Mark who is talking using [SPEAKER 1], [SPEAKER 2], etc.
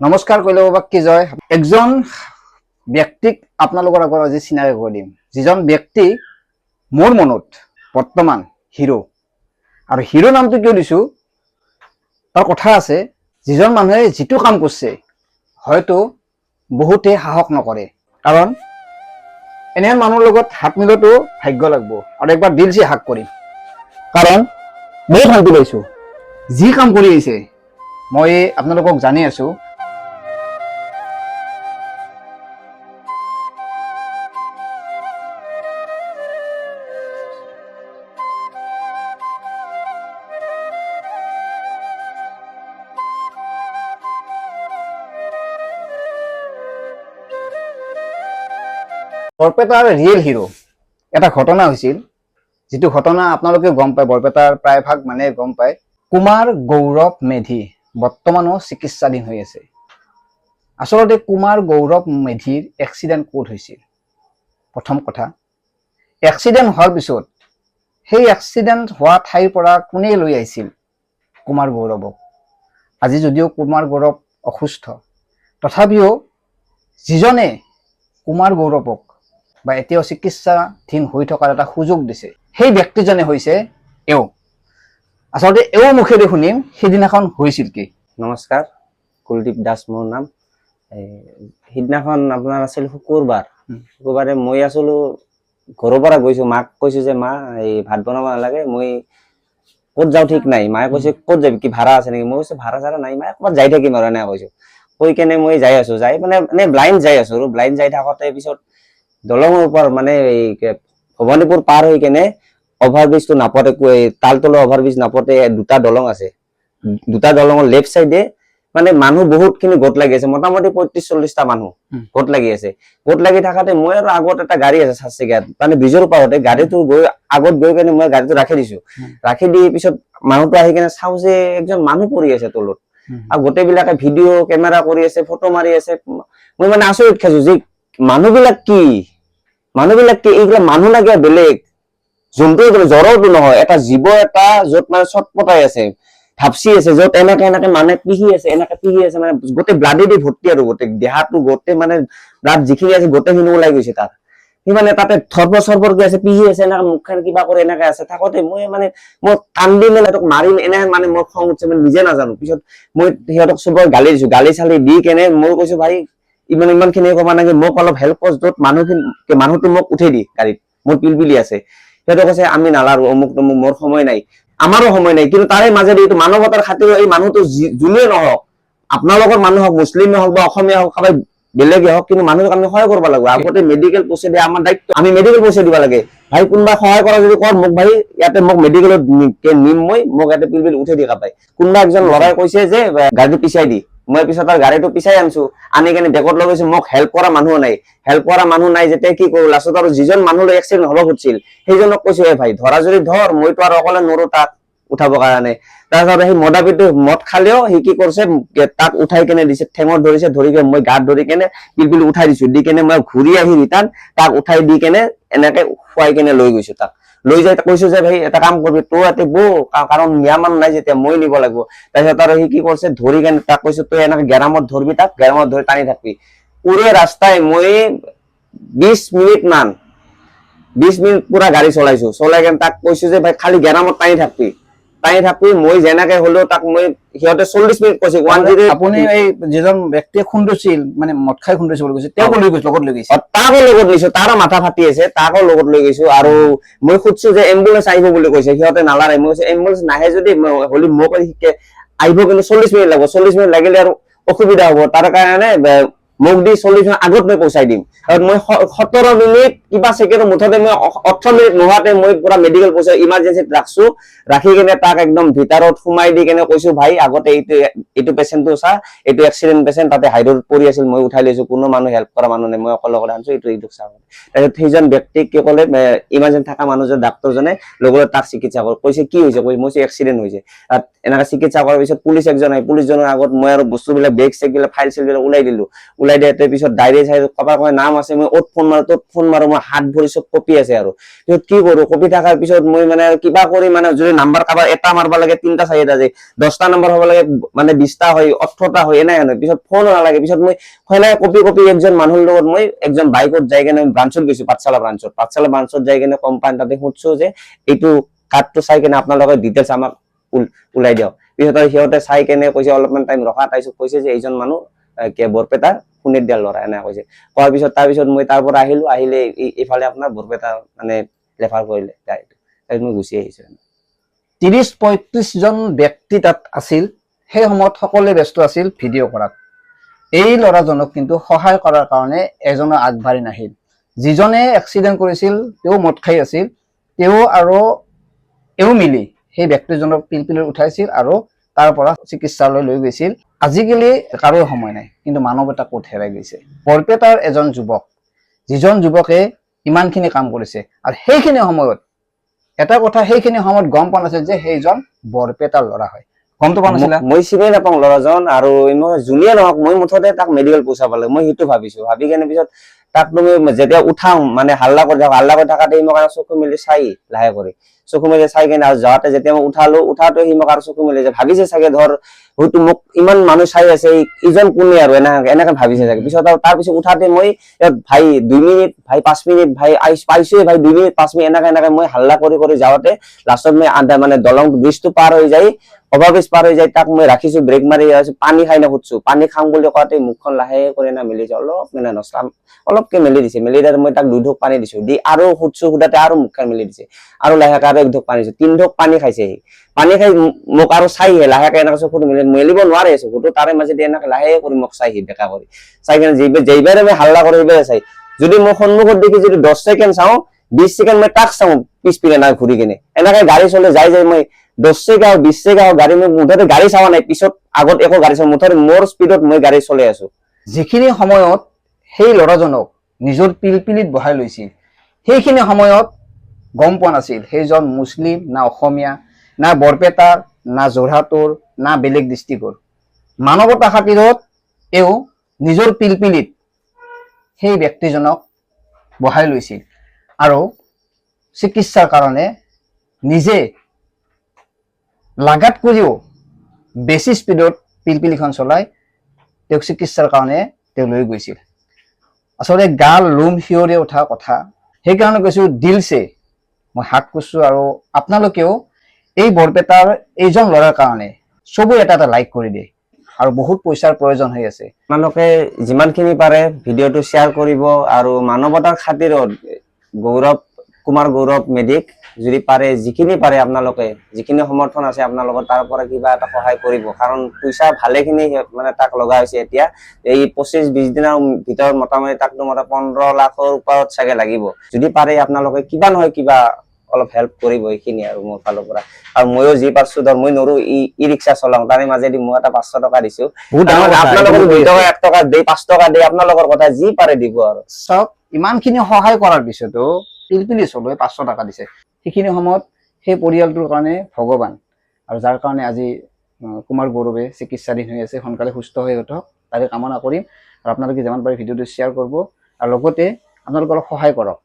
[SPEAKER 1] নমস্কাৰ কৰিলে বাবাক কি জয় একজন ব্যক্তিক আপোনালোকৰ আগত আজি চিনাকি কৰি দিম যিজন ব্যক্তি মোৰ মনত বৰ্তমান হিৰো আৰু হিৰো নামটো কিয় দিছো তাৰ কথা আছে যিজন মানুহে যিটো কাম কৰিছে হয়তো বহুতে সাহস নকৰে কাৰণ এনে মানুহৰ লগত হাত মিলোৱাটো ভাগ্য লাগিব আৰু একবাৰ দিল সি হাক কৰিম কাৰণ মই শান্তি পাইছো যি কাম কৰি আহিছে মই আপোনালোকক জানি আছো বৰপেটাৰ ৰিয়েল হিৰো এটা ঘটনা হৈছিল যিটো ঘটনা আপোনালোকে গম পায় বৰপেটাৰ প্ৰায়ভাগ মানে গম পায় কুমাৰ গৌৰৱ মেধি বৰ্তমানো চিকিৎসাধীন হৈ আছে আচলতে কুমাৰ গৌৰৱ মেধিৰ এক্সিডেণ্ট ক'ত হৈছিল প্ৰথম কথা এক্সিডেণ্ট হোৱাৰ পিছত সেই এক্সিডেণ্ট হোৱা ঠাইৰ পৰা কোনে লৈ আহিছিল কুমাৰ গৌৰৱক আজি যদিও কুমাৰ গৌৰৱ অসুস্থ তথাপিও যিজনে কুমাৰ গৌৰৱক বা এতিয়াও চিকিৎসাধীন হৈ থকাৰ এটা সুযোগ দিছে সেই ব্যক্তিজনে হৈছে এওঁ আচলতে এওঁ মুখেৰে শুনিম সেইদিনাখন হৈছিল কি
[SPEAKER 2] নমস্কাৰ কুলদীপ দাস মোৰ নাম সিদিনাখন আপোনাৰ আছিল শুকুৰবাৰে মই আছিলো ঘৰৰ পৰা গৈছো মাক কৈছো যে মা এই ভাত বনাব নালাগে মই ক'ত যাওঁ ঠিক নাই মায়ে কৈছে ক'ত যাবি কি ভাড়া আছে নেকি মই কৈছো ভাড়া চাড়া নাই মায়ে ক'ৰবাত যাই থাকিম আৰু এনে কৈছো কৈ কেনে মই যাই আছো যাই মানে এনে ব্লাইণ্ড যাই আছো আৰু ব্লাইণ্ড যাই থাকোঁতে পিছত দলঙৰ ওপৰত মানে এই ভৱানীপুৰ পাৰ হৈ কেনে অভাৰব্ৰিজটো নাপতে তালতলৰ অভাৰব্ৰিজ নাপতে দুটা দলং আছে দুটা দলঙৰ লেফ্ট চাইডে মানে মানুহ বহুত খিনি গোট লাগি আছে মোটামুটি ৩৫-৪০টা মানুহ গোট লাগি আছে গোট লাগি থাকাতে মই আৰু আগত এটা গাড়ী আছে চাচিগাত মানে ব্ৰিজৰ পাৰতে গাড়ীটো গৈ আগত গৈ কেনে মই গাড়ীটো ৰাখি দিছো ৰাখি দি পিছত মানুহটো আহি কেনে চাও যে একজন মানুহ পৰি আছে তলত আৰু গোটেইবিলাকে ভিডিঅ' কেমেৰা কৰি আছে ফটো মাৰি আছে মই মানে আচৰিত খাইছো যে মানুহবিলাক কি এইবিলাক মানুহ লাগে বেলেগ জন্তু জ্বৰতো নহয় এটা জীৱ এটা য'ত মানে চটপটাই আছে ভাপচি আছে য'ত এনেকে মানে পিহি আছে মানে গোটেই ব্লাডে দি ভৰ্তি আৰু গোটেই দেহাটো গোটেই মানে ব্লাড যিখিনি আছে গোটেইখিনি ওলাই গৈছে তাত সি মানে তাতে থৰপৰ গৈ আছে পিহি আছে এনেকে মুখখন কিবা কৰি এনেকে আছে থাকোতে মই কান্দি মেলি সিহঁতক মাৰিম এনে মানে মোৰ খং উঠিছে মানে নিজে নাজানো পিছত মই সিহঁতক চবৰ গালি দিছো গালি চালি দি কেনে মই কৈছো ভাই ইমান খিনি কবা নাগে মোক অলপ হেল্প কৰ য'ত মানুহটো মোক উঠাই দি গাড়ীত মোৰ পিলপিলি আছে সিহঁতে কৈছে আমি নালাৰো অমুক তমুক মোৰ সময় নাই আমাৰো সময় নাই কিন্তু তাৰে মাজেদি এইটো মানৱতাৰ খাতিৰত এই মানুহটো যোনে নহওক আপোনালোকৰ মানুহ হওক মুছলিমে হওক বা অসমীয়া হওক সবাই বেলেগে হওক কিন্তু মানুহক আমি সহায় কৰিব লাগিব আগতে মেডিকেল পইচা দিয়া আমাৰ দায়িত্ব আমি মেডিকেল পইচা দিব লাগে ভাই কোনোবা সহায় কৰা যদি কৰ মোক ভাই ইয়াতে মোক মেডিকেলত নিম মোক ইয়াতে পিলপিল উঠাই দি কাপাই কোনোবা একজন ল'ৰাই কৈছে যে গাড়ীটো পিছাই দি মই পিছত আৰু গাড়ীটো পিছাই আনছো আনি কেনে বেগত লগাইছো মোক হেল্প কৰা মানুহ নাই যেতিয়া কি কৰো লাষ্টত আৰু যিজন মানুহলৈ এক্সিডেণ্ট হ'ব খুজিছিল সেইজনক কৈছো ভাই ধৰা যদি ধৰ মইতো আৰু অকলে নৰো তাক উঠাবৰ কাৰণে তাৰপিছত সেই মদাপিটো মদ খালেও সি কি কৰিছে তাক উঠাই কেনে দিছে ঠেঙত ধৰিছে ধৰি কেনে মই গাত ধৰি কেনে পিলপিল উঠাই দিছো দি কেনে মই ঘূৰি আহি ৰিটাৰ্ণ তাক উঠাই দি কেনে এনেকে খুৱাই কেনে লৈ গৈছো তাক লৈ যাই কৈছো যে ভাই এটা কাম কৰিবি তই ইয়াতে বৌ কাৰণ নিয়া মানুহ নাই যেতিয়া মই নিব লাগিব তাৰপিছত আৰু সি কি কৰিছে ধৰি কেনে তাক কৈছো তই এনেকে গেৰামত ধৰবি তাক গেৰামত ধৰি টানি থাকবি পুৰে ৰাস্তায় মই 20 মিনিট পুৰা গাড়ী চলাইছো চলাই কেনে তাক কৈছো যে ভাই খালি গেৰামত টানি থাকবি মই যেনেকে হলেও তাক মই সিহঁতে 40 মিনিট কৈছে
[SPEAKER 1] আপুনি এই যিজন ব্যক্তিয়ে খুন্দুছিল মানে মদ খাই খুন্দুছিল বুলি কৈছে তেওঁ লৈ গৈছে লগত লৈ গৈছে
[SPEAKER 2] তাকো লগত গৈছো তাৰো মাথা ফাটি আছে তাকো লগত লৈ গৈছো আৰু মই খুজিছো যে এম্বুলেন্স আহিব বুলি কৈছে সিহঁতে নালাৰে মই কৈছো এম্বুলেন্স নাহে যদি হলি মোক আহিব কিন্তু 40 মিনিট লাগিব 40 মিনিট লাগিলে আৰু অসুবিধা হ'ব তাৰ কাৰণে মোক দি 40 মিনিট আগত মই পৌঁছাই দিম আৰু মই 17 মিনিট কিবা ছেকেণ্ড মুঠতে মই 18 মিনিট নোহোৱাতে মই পুৰা মেডিকেল পৌঁছাই ইমাৰ্জেঞ্চিত ৰাখছো ৰাখি কেনে তাক একদম ভিতৰত সোমাই দি কেনে কৈছো ভাই আগতে এইটো পেচেণ্টটো চা এইটো এক্সিডেণ্ট পেচেণ্ট তাতে হাইডত পৰি আছিল মই উঠাই লৈছো কোনো মানুহ হেল্প কৰা মানুহ নাই মই অকলে আনছো এইটো চা তাৰপিছত সেইজন ব্যক্তিক কি ক'লে ইমাৰ্জেঞ্চি থকা মানুহজন ডাক্তৰজনে লগতে তাক চিকিৎসা কৰে কৈছে কি হৈছে কৈছে মই এক্সিডেণ্ট হৈছে তাত এনেকা চিকিৎসা কৰাৰ পিছত পুলিচ একজন আহি পুলিচজনৰ আগত মই আৰু বস্তুবিলাক বেগ চেগবিলাক ফাইল চেলবিলাক ওলাই দিলো ওলাই দিয়াতে পিছত ডায়েৰী চাই কবাৰ নাম আছে মই অ'ত ফোন মাৰো ত'ত ফোন মাৰো মই মোৰ হাত ভৰি চব কঁপি আছে আৰু পিছত কি কৰো কঁপি থকাৰ পিছত মই মানে কিবা কৰি মানে যদি নাম্বাৰ কাৰোবাৰ এটা মাৰব লাগে 3টা 4টা যায় 10টা নম্বৰ হ'ব লাগে মানে 20টা হয় 18টা হয় এনে নহয় পিছত ফোন নালাগে পিছত মই সেনেকে কঁপি একজন মানুহৰ লগত মই একজন বাইকত যাই কেনে ব্ৰাঞ্চত গৈছো পাঠশালা ব্ৰাঞ্চত যাই কেনে কোম্পানী তাতে সুধছো যে এইটো কাৰ্ডটো চাই কেনে আপোনালোকৰ ডিটেইলছ আমাক ওলাই দিয়ক পিছত সিহঁতে চাই কেনে কৈছে অলপমান টাইম ৰখা তাৰপিছত কৈছে যে এইজন মানুহ বৰপেটাৰ সোণেত দিয়া ল'ৰা এনে কৈছে কোৱাৰ পিছত তাৰপিছত মই তাৰ পৰা আহিলে এইফালে আপোনাৰ বৰপেটা মানে ৰেফাৰ কৰিলে তাৰপিছত মই গুচি আহিছো
[SPEAKER 1] 30-35 জন ব্যক্তি তাত আছিল সেই সময়ত সকলোৱে ব্যস্ত আছিল ভিডিঅ' কৰাত এই ল'ৰাজনক কিন্তু সহায় কৰাৰ কাৰণে এজনে আগবাঢ়ি নাহিল যিজনে এক্সিডেণ্ট কৰিছিল তেওঁ মদ খাই আছিল তেওঁ আৰু এও মিলি সেই ব্যক্তিজনক পিলপিলিত উঠাইছিল আৰু তাৰ পৰা চিকিৎসালয় লৈ গৈছিল আজিকালি কাৰো সময় নাই কিন্তু মানৱতা ক'ত হেৰাই গৈছে বৰপেটাৰ এজন যুৱক যিজন যুৱকে ইমানখিনি কাম কৰিছে আৰু সেইখিনি সময়ত এটা কথা সেইখিনি সময়ত গম পোৱা নাছিল যে সেইজন বৰপেটাৰ ল'ৰা হয় গমটো পোৱা নাছিল
[SPEAKER 2] মই চিনি নাপাওঁ ল'ৰাজন আৰু মই যোনে নহওক মই মুঠতে তাক মেডিকেল পইচা পালে মই সেইটো ভাবি কেনে পিছত তাক তুমি যেতিয়া উঠাও মানে হাল্লা কৰি থাকাতে সি মোক চকু মেলি চাই লাহে কৰি চকু মেলি চাই কেনে আৰু যাওঁতে যেতিয়া মই উঠাওতে সি মোক আৰু চকু মেলি ভাবিছে চাগে ধৰ হয়তো মোক ইমান মানুহ চাই আছে ইজন কোনে আৰু এনেকে ভাবিছে চাগে পিছত আৰু তাৰপিছত উঠাতে মই ভাই 2 মিনিট ভাই 5 মিনিট ভাই পাইছোৱে ভাই 2 মিনিট 5 মিনিট এনেকে মই হাল্লা কৰি যাওঁতে লাষ্টত মই মানে দলং ব্ৰিজটো পাৰ হৈ যায় অভাৰব্ৰিজ পাৰ হৈ যায় তাক মই ৰাখিছো ব্ৰেক মাৰি আছো পানী খাই না সুধছো পানী খাম বুলি কোৱাতে মুখখন লাহে কৰি না মেলিছে অলপ মানে নচাম অলপকে মেলি দিছে মেলি দিয়াতে মই তাক 2 ঢোক পানী দিছো দি আৰু সুধছো সুধাতে আৰু মুখখন মেলি দিছে আৰু লাহেকে আৰু 1 ঢোক পানী দিছো 3 ঢোক পানী খাইছে সি পানী খাই মোক আৰু চাইহে লাহেকে এনেকে চকুটো মেলিব নোৱাৰে চকুটো তাৰে মাজেদি এনেকে লাহে কৰি মোক চাইহি বেকা কৰি চাই কেনে যেইবাৰে মই হাল্লা কৰি সেইবাৰে চাই যদি মই সন্মুখত দেখি যদি 10 ছেকেণ্ড চাওঁ 20 ছেকেণ্ড মই তাক চাওঁ পিছপিনে না ঘূৰি কেনে এনেকে গাড়ী চলে যাই মই 10 ছেকেণ্ড 20 ছেকেণ্ড গাড়ী মই মুঠতে গাড়ী চাৱা নাই পিছত আগত একো গাড়ী চাওঁ মুঠতে মোৰ স্পীডত মই গাড়ী চলাই আছো
[SPEAKER 1] যিখিনি সময়ত সেই ল'ৰাজনক নিজৰ পিলপিলিত বহাই লৈছিল সেইখিনি সময়ত গম পোৱা নাছিল সেইজন মুছলিম না অসমীয়া না বৰপেটাৰ না যোৰহাটৰ না বেলেগ ডিষ্ট্ৰিক্টৰ মানৱতা খাতিৰত এও নিজৰ পিলপিলিত সেই ব্যক্তিজনক বহাই লৈছিল আৰু চিকিৎসাৰ কাৰণে নিজে লাগাত কৰিও বেছি স্পীডত পিলপিলিখন চলাই তেওঁক চিকিৎসাৰ কাৰণে তেওঁ লৈ গৈছিল আচলতে গাল লোম শিয়ৰে উঠা কথা সেইকাৰণে কৈছো দিলছে মই হাত কৈছো আৰু আপোনালোকেও এই বৰপেটাৰ এইজন ল'ৰাৰ কাৰণে চবে এটা লাইক কৰি দিয়ে আৰু বহুত পইচাৰ প্ৰয়োজন হৈ আছে
[SPEAKER 2] আপোনালোকে যিমানখিনি পাৰে ভিডিঅ'টো শ্বেয়াৰ কৰিব আৰু মানৱতাৰ খাতিৰত কুমাৰ গৌৰৱ মেধিক যদি পাৰে যিখিনি পাৰে আপোনালোকে যিখিনি সমৰ্থন আছে আপোনালোকৰ তাৰ পৰা কিবা এটা সহায় কৰিব কাৰণ পইচা ভালেখিনি মানে তাক লগা হৈছে এতিয়া এই 25-20 দিনৰ ভিতৰত মোটামুটি তাক 15 লাখৰ ওপৰত চাগে লাগিব যদি পাৰে আপোনালোকে কিবা নহয় কিবা অলপ হেল্প কৰিব এইখিনি আৰু মোৰ ফালৰ পৰা আৰু ময়ো যি পাৰছো ধৰ মই নৰো ই ৰিক্সা চলাওঁ তাৰে মাজেদি মই এটা 500 টকা দিছো আপোনালোকৰ 2 টকা 1 টকা দেই 5 টকা দেই আপোনালোকৰ কথা যি পাৰে দিব আৰু
[SPEAKER 1] সব ইমানখিনি সহায় কৰাৰ পিছতো পিলপিলি চলোৱে 500 টকা দিছে সেইখিনি সময়ত সেই পৰিয়ালটোৰ কাৰণে ভগৱান আৰু যাৰ কাৰণে আজি কুমাৰ গৌৰৱে চিকিৎসাধীন হৈ আছে সোনকালে সুস্থ হৈ উঠক তাৰে কামনা কৰিম আৰু আপোনালোকে যিমান পাৰে ভিডিঅ'টো শ্বেয়াৰ কৰিব আৰু লগতে আপোনালোকে অলপ সহায় কৰক